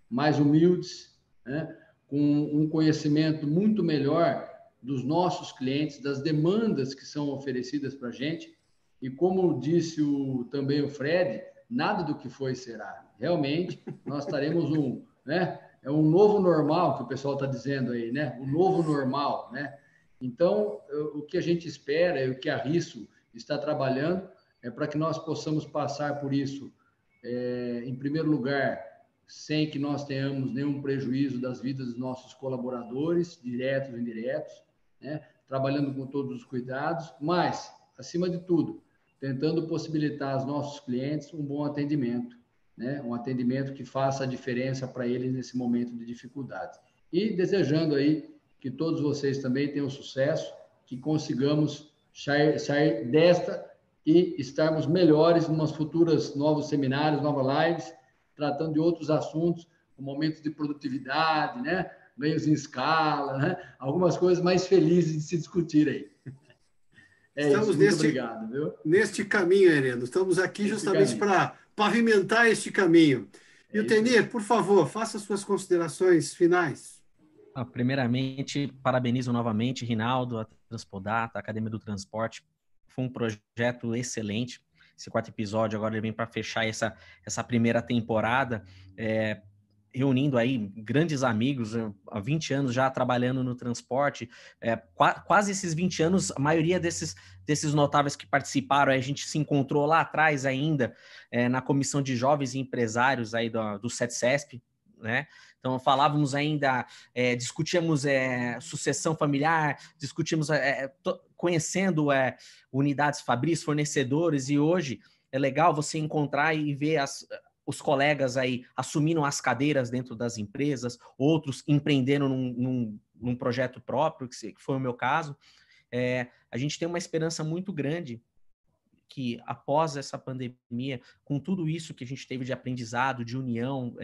S3: mais humildes, né, com um conhecimento muito melhor dos nossos clientes, das demandas que são oferecidas para a gente. E como disse também o Fred, nada do que foi será. Realmente, nós estaremos um novo normal, que o pessoal está dizendo aí, né? O novo normal, né? Então, o que a gente espera e o que a RISO está trabalhando é para que nós possamos passar por isso, em primeiro lugar, sem que nós tenhamos nenhum prejuízo das vidas dos nossos colaboradores, diretos e indiretos, né? Trabalhando com todos os cuidados, mas, acima de tudo, tentando possibilitar aos nossos clientes um bom atendimento, né? Um atendimento que faça a diferença para eles nesse momento de dificuldade. E desejando aí que todos vocês também tenham sucesso, que consigamos sair desta e estarmos melhores em umas futuras novos seminários, novas lives, tratando de outros assuntos, momentos de produtividade, né? Ganhos em escala, né? Algumas coisas mais felizes de se discutir aí.
S1: Estamos
S3: muito obrigado, viu?
S1: Neste caminho, Heleno. Estamos aqui justamente para pavimentar este caminho. E o Tenir, por favor, faça suas considerações finais.
S5: Primeiramente, parabenizo novamente, Rinaldo, a Transpodata, a Academia do Transporte. Foi um projeto excelente. Esse 4º episódio agora ele vem para fechar essa primeira temporada, reunindo aí grandes amigos, há 20 anos já trabalhando no transporte, quase esses 20 anos, a maioria desses notáveis que participaram, a gente se encontrou lá atrás ainda, na comissão de jovens e empresários aí do CETCESP, né? Então, falávamos ainda, discutíamos sucessão familiar, discutimos conhecendo unidades fabris, fornecedores, e hoje é legal você encontrar e ver os colegas aí assumindo as cadeiras dentro das empresas, outros empreendendo num projeto próprio, que foi o meu caso. A gente tem uma esperança muito grande que, após essa pandemia, com tudo isso que a gente teve de aprendizado, de união,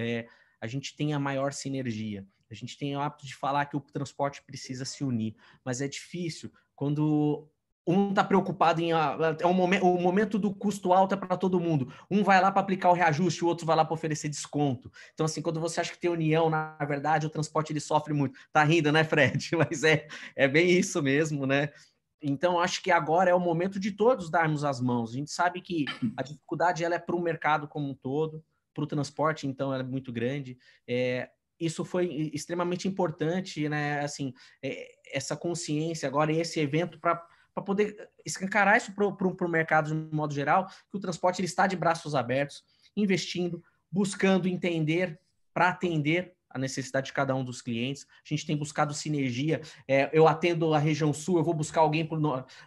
S5: a gente tenha maior sinergia. A gente tem o hábito de falar que o transporte precisa se unir, mas é difícil quando um está preocupado em... o momento do custo alto é para todo mundo. Um vai lá para aplicar o reajuste, o outro vai lá para oferecer desconto. Então, assim, quando você acha que tem união, na verdade, o transporte ele sofre muito. Tá rindo, né, Fred? Mas é bem isso mesmo, né? Então, acho que agora é o momento de todos darmos as mãos. A gente sabe que a dificuldade ela é para o mercado como um todo, para o transporte, então, ela é muito grande. Isso foi extremamente importante, né? Assim, essa consciência agora, esse evento para poder escancarar isso para o mercado de modo geral, que o transporte ele está de braços abertos, investindo, buscando entender para atender a necessidade de cada um dos clientes. A gente tem buscado sinergia. Eu atendo a região sul, eu vou buscar alguém...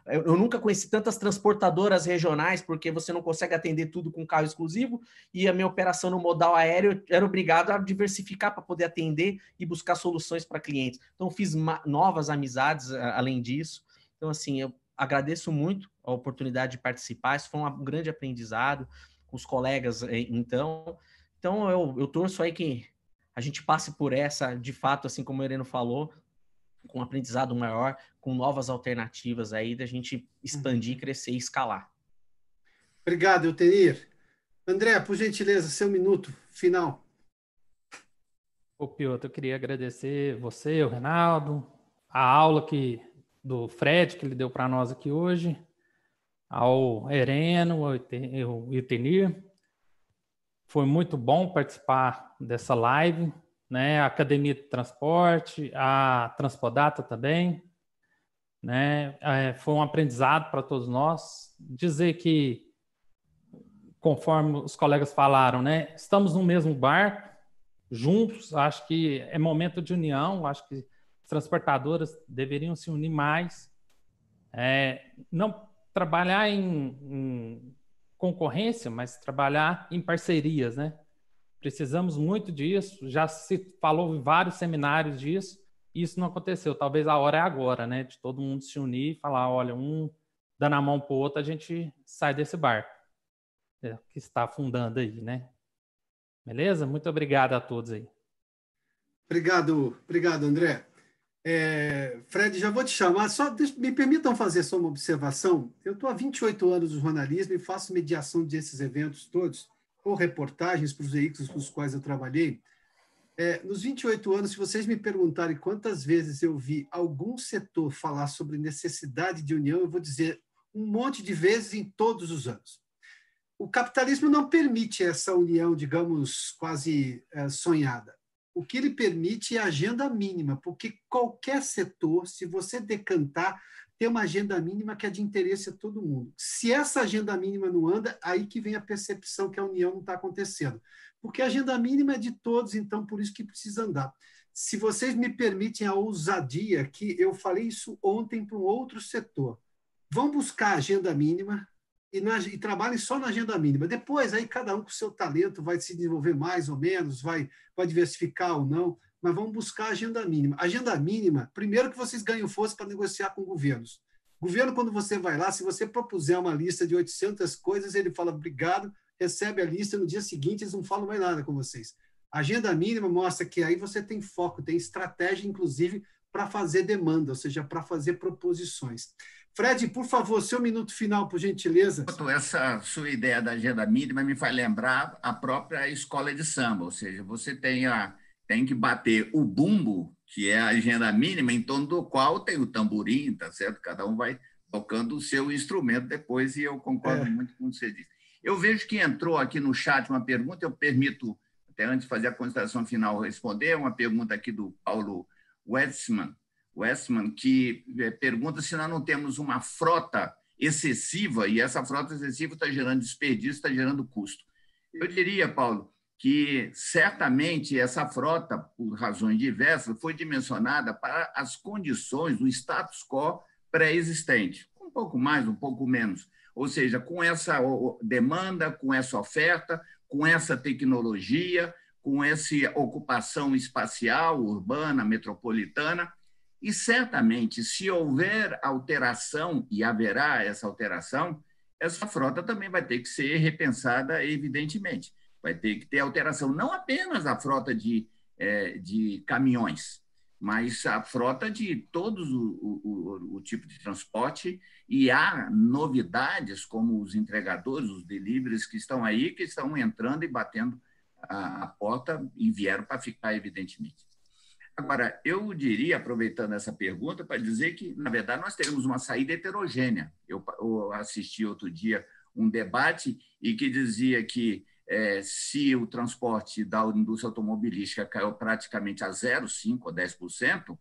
S5: Eu nunca conheci tantas transportadoras regionais, porque você não consegue atender tudo com carro exclusivo, e a minha operação no modal aéreo era obrigado a diversificar para poder atender e buscar soluções para clientes. Então, fiz novas amizades além disso. Então, assim, eu agradeço muito a oportunidade de participar. Isso foi um grande aprendizado com os colegas, então eu torço aí que a gente passe por essa, de fato, assim como o Heleno falou, com um aprendizado maior, com novas alternativas aí, da gente expandir, crescer e escalar.
S1: Obrigado, Eutenir. André, por gentileza, seu minuto final.
S4: Ô, Piotr, eu queria agradecer você, o Reinaldo, a aula do Fred, que ele deu para nós aqui hoje, ao Hereno, ao Eutenir. Foi muito bom participar dessa live, né? A Academia de Transporte, a Transpodata também, né? Foi um aprendizado para todos nós. Dizer que, conforme os colegas falaram, né? Estamos no mesmo barco, juntos. Acho que é momento de união. Acho que as transportadoras deveriam se unir mais. Não trabalhar em concorrência, mas trabalhar em parcerias, né? Precisamos muito disso, já se falou em vários seminários disso, e isso não aconteceu. Talvez a hora é agora, né? De todo mundo se unir e falar, olha, um dando a mão para o outro, a gente sai desse barco que está afundando aí, né? Beleza? Muito obrigado a todos aí.
S1: Obrigado, André. Fred, já vou te chamar, me permitam fazer só uma observação. Eu estou há 28 anos no jornalismo e faço mediação desses eventos todos, ou reportagens para os veículos com os quais eu trabalhei. Nos 28 anos, se vocês me perguntarem quantas vezes eu vi algum setor falar sobre necessidade de união, eu vou dizer um monte de vezes em todos os anos. O capitalismo não permite essa união, digamos, quase sonhada. O que ele permite é a agenda mínima, porque qualquer setor, se você decantar, tem uma agenda mínima que é de interesse a todo mundo. Se essa agenda mínima não anda, aí que vem a percepção que a união não está acontecendo. Porque a agenda mínima é de todos, então por isso que precisa andar. Se vocês me permitem a ousadia, que eu falei isso ontem para um outro setor, vão buscar a agenda mínima e trabalhem só na agenda mínima. Depois, aí cada um com o seu talento vai se desenvolver mais ou menos, vai diversificar ou não, mas vamos buscar a agenda mínima. A agenda mínima, primeiro que vocês ganham força para negociar com governos. Governo, quando você vai lá, se você propuser uma lista de 800 coisas, ele fala obrigado, recebe a lista, no dia seguinte eles não falam mais nada com vocês. A agenda mínima mostra que aí você tem foco, tem estratégia, inclusive, para fazer demanda, ou seja, para fazer proposições. Fred, por favor, seu minuto final, por gentileza.
S2: Essa sua ideia da agenda mínima me faz lembrar a própria escola de samba, ou seja, você tem que bater o bumbo, que é a agenda mínima, em torno do qual tem o tamborim, tá certo? Cada um vai tocando o seu instrumento depois, e eu concordo muito com o que você disse. Eu vejo que entrou aqui no chat uma pergunta, eu permito, até antes de fazer a consideração final, responder, uma pergunta aqui do Paulo Westman, que pergunta se nós não temos uma frota excessiva, e essa frota excessiva está gerando desperdício, está gerando custo. Eu diria, Paulo, que certamente essa frota, por razões diversas, foi dimensionada para as condições do status quo pré-existente, um pouco mais, um pouco menos. Ou seja, com essa demanda, com essa oferta, com essa tecnologia, com essa ocupação espacial, urbana, metropolitana. E, certamente, se houver alteração, e haverá essa alteração, essa frota também vai ter que ser repensada, evidentemente. vai ter que ter alteração, não apenas a frota de caminhões, mas a frota de todos o tipo de transporte, e há novidades como os entregadores, os deliveries que estão aí, que estão entrando e batendo a porta e vieram para ficar, evidentemente. Agora, eu diria, aproveitando essa pergunta, para dizer que, na verdade, nós teremos uma saída heterogênea. Eu assisti outro dia um debate e que dizia que se o transporte da indústria automobilística caiu praticamente a 0,5% ou 10%,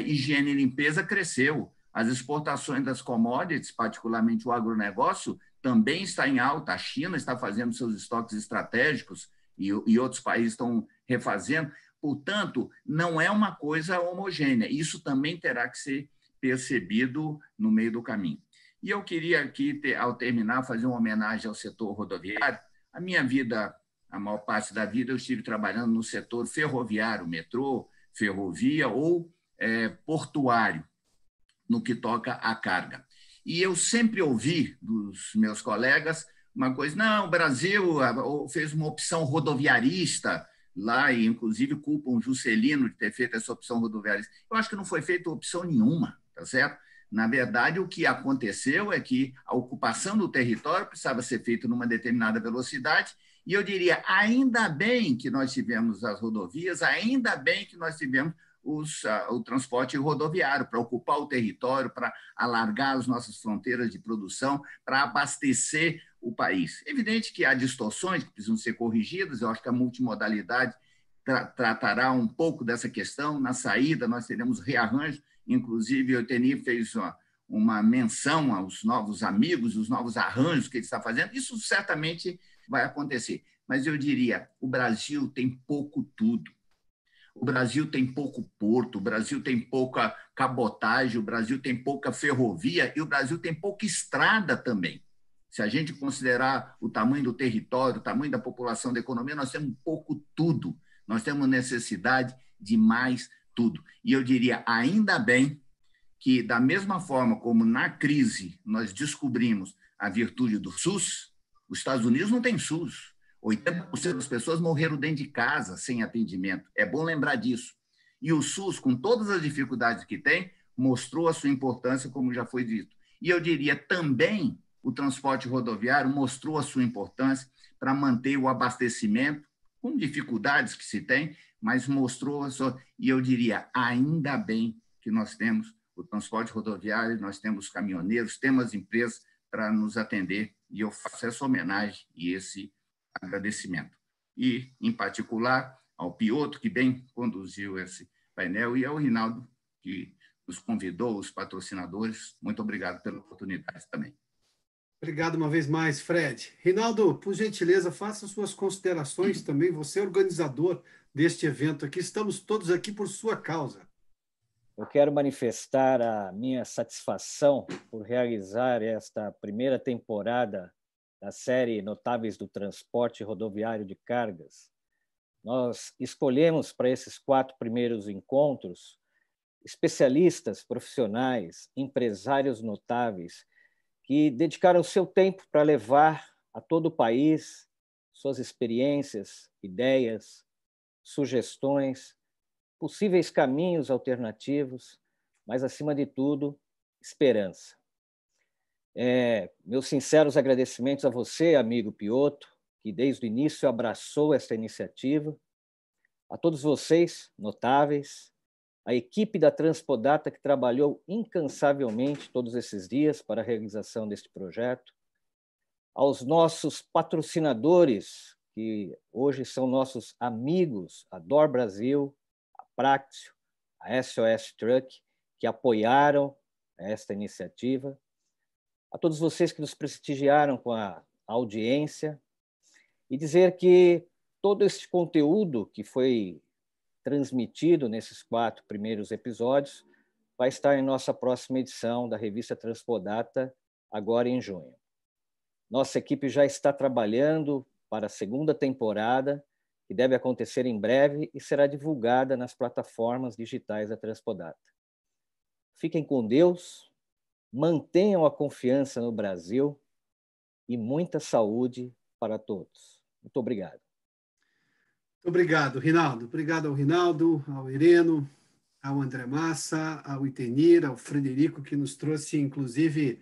S2: higiene e limpeza cresceu. As exportações das commodities, particularmente o agronegócio, também está em alta. A China está fazendo seus estoques estratégicos e outros países estão refazendo. Portanto, não é uma coisa homogênea. Isso também terá que ser percebido no meio do caminho. E eu queria aqui, ao terminar, fazer uma homenagem ao setor rodoviário. A minha vida, a maior parte da vida, eu estive trabalhando no setor ferroviário, metrô, ferrovia ou portuário, no que toca à carga. E eu sempre ouvi dos meus colegas uma coisa, não, o Brasil fez uma opção rodoviarista lá, e inclusive culpam Juscelino de ter feito essa opção rodoviarista. Eu acho que não foi feita opção nenhuma, tá certo? Na verdade, o que aconteceu é que a ocupação do território precisava ser feita numa determinada velocidade, e eu diria, ainda bem que nós tivemos as rodovias, ainda bem que nós tivemos o transporte rodoviário para ocupar o território, para alargar as nossas fronteiras de produção, para abastecer o país. É evidente que há distorções que precisam ser corrigidas, eu acho que a multimodalidade tratará um pouco dessa questão. Na saída, nós teremos rearranjo. Inclusive, o Euteni fez uma menção aos novos amigos, os novos arranjos que ele está fazendo. Isso certamente vai acontecer. Mas eu diria, o Brasil tem pouco tudo. O Brasil tem pouco porto, o Brasil tem pouca cabotagem, o Brasil tem pouca ferrovia e o Brasil tem pouca estrada também. Se a gente considerar o tamanho do território, o tamanho da população, da economia, nós temos pouco tudo. Nós temos necessidade de mais tudo. E eu diria, ainda bem que, da mesma forma como na crise nós descobrimos a virtude do SUS, os Estados Unidos não têm SUS. 80% das pessoas morreram dentro de casa sem atendimento. É bom lembrar disso. E o SUS, com todas as dificuldades que tem, mostrou a sua importância, como já foi dito. E eu diria também, o transporte rodoviário mostrou a sua importância para manter o abastecimento, com dificuldades que se tem, mas mostrou a sua... E eu diria, ainda bem que nós temos o transporte rodoviário, nós temos caminhoneiros, temos empresas para nos atender, e eu faço essa homenagem e esse agradecimento. E, em particular, ao Piotr, que bem conduziu esse painel, e ao Rinaldo, que nos convidou, os patrocinadores. Muito obrigado pela oportunidade também.
S1: Obrigado uma vez mais, Fred. Rinaldo, por gentileza, faça suas considerações também. Você é organizador deste evento aqui. Estamos todos aqui por sua causa.
S6: Eu quero manifestar a minha satisfação por realizar esta primeira temporada da série Notáveis do Transporte Rodoviário de Cargas. Nós escolhemos para esses 4 primeiros encontros especialistas, profissionais, empresários notáveis que dedicaram seu tempo para levar a todo o país suas experiências, ideias, sugestões, possíveis caminhos alternativos, mas, acima de tudo, esperança. Meus sinceros agradecimentos a você, amigo Piotr, que desde o início abraçou esta iniciativa, a todos vocês, notáveis, a equipe da Transpodata que trabalhou incansavelmente todos esses dias para a realização deste projeto, aos nossos patrocinadores, que hoje são nossos amigos, a DOR Brasil, a Praxio, a SOS Truck, que apoiaram esta iniciativa, a todos vocês que nos prestigiaram com a audiência, e dizer que todo este conteúdo que foi transmitido nesses 4 primeiros episódios vai estar em nossa próxima edição da revista Transpodata, agora em junho. Nossa equipe já está trabalhando para a 2ª temporada, que deve acontecer em breve e será divulgada nas plataformas digitais da Transpodata. Fiquem com Deus, mantenham a confiança no Brasil e muita saúde para todos. Muito obrigado.
S1: Obrigado, Rinaldo. Obrigado ao Rinaldo, ao Ireno, ao André Massa, ao Itenir, ao Frederico, que nos trouxe, inclusive,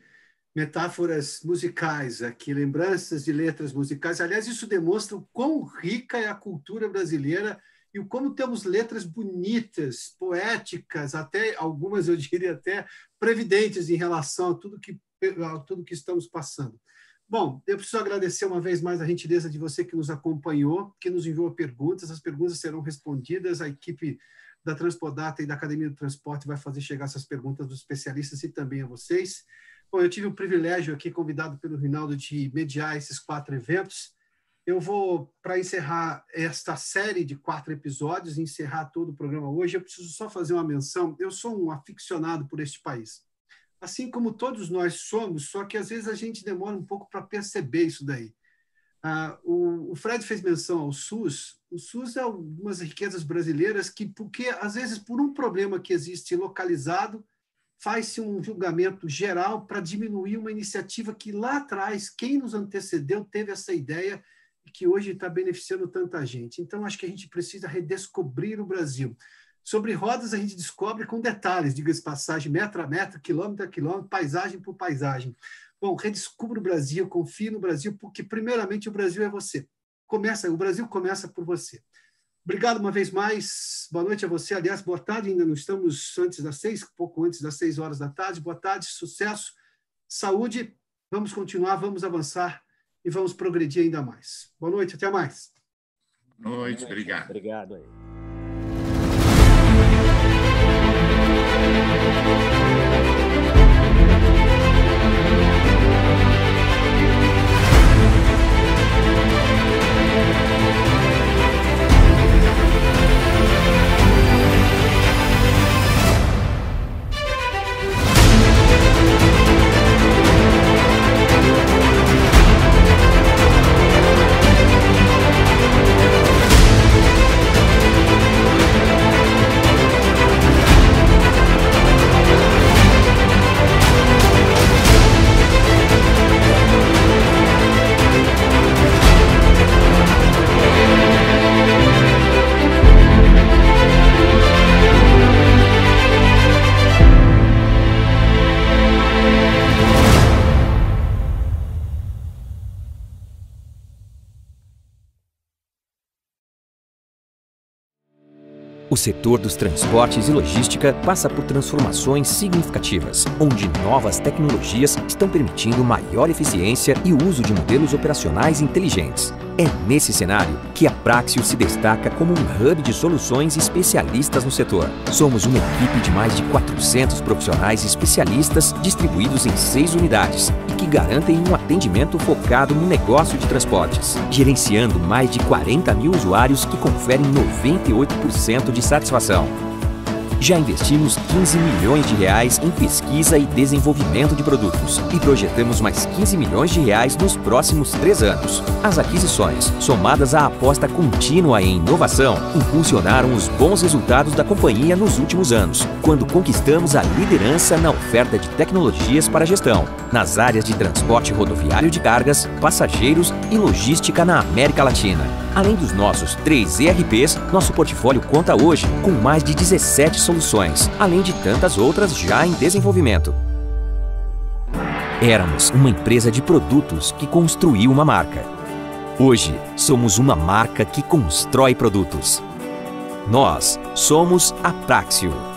S1: metáforas musicais aqui, lembranças de letras musicais. Aliás, isso demonstra o quão rica é a cultura brasileira e o como temos letras bonitas, poéticas, até algumas, eu diria, até previdentes em relação a tudo que estamos passando. Bom, eu preciso agradecer uma vez mais a gentileza de você que nos acompanhou, que nos enviou perguntas. As perguntas serão respondidas. A equipe da Transpodata e da Academia do Transporte vai fazer chegar essas perguntas dos especialistas e também a vocês. Bom, eu tive o privilégio aqui, convidado pelo Rinaldo, de mediar esses 4 eventos. Eu vou, para encerrar esta série de 4 episódios, encerrar todo o programa hoje, eu preciso só fazer uma menção. Eu sou um aficionado por este país. Assim como todos nós somos, só que às vezes a gente demora um pouco para perceber isso daí. O Fred fez menção ao SUS. O SUS é umas riquezas brasileiras que, porque às vezes por um problema que existe localizado, faz-se um julgamento geral para diminuir uma iniciativa que lá atrás, quem nos antecedeu teve essa ideia e que hoje está beneficiando tanta gente. Então, acho que a gente precisa redescobrir o Brasil. Sobre rodas, a gente descobre com detalhes, diga-se passagem, metro a metro, quilômetro a quilômetro, paisagem por paisagem. Bom, redescubra o Brasil, confie no Brasil, porque, primeiramente, o Brasil é você. O Brasil começa por você. Obrigado uma vez mais. Boa noite a você. Aliás, boa tarde, ainda não estamos antes das 6, pouco antes das 6 horas da tarde. Boa tarde, sucesso, saúde. Vamos continuar, vamos avançar e vamos progredir ainda mais. Boa noite, até mais.
S2: Boa noite, obrigado.
S6: Obrigado aí.
S7: O setor dos transportes e logística passa por transformações significativas, onde novas tecnologias estão permitindo maior eficiência e o uso de modelos operacionais inteligentes. É nesse cenário que a Praxio se destaca como um hub de soluções especialistas no setor. Somos uma equipe de mais de 400 profissionais especialistas distribuídos em 6 unidades e que garantem um atendimento focado no negócio de transportes, gerenciando mais de 40 mil usuários que conferem 98% de satisfação. Já investimos 15 milhões de reais em pesquisa e desenvolvimento de produtos e projetamos mais 15 milhões de reais nos próximos 3 anos. As aquisições, somadas à aposta contínua em inovação, impulsionaram os bons resultados da companhia nos últimos anos, quando conquistamos a liderança na oferta de tecnologias para gestão, nas áreas de transporte rodoviário de cargas, passageiros e logística na América Latina. Além dos nossos 3 ERPs, nosso portfólio conta hoje com mais de 17 soluções, além de tantas outras já em desenvolvimento. Éramos uma empresa de produtos que construiu uma marca. Hoje, somos uma marca que constrói produtos. Nós somos a Praxio.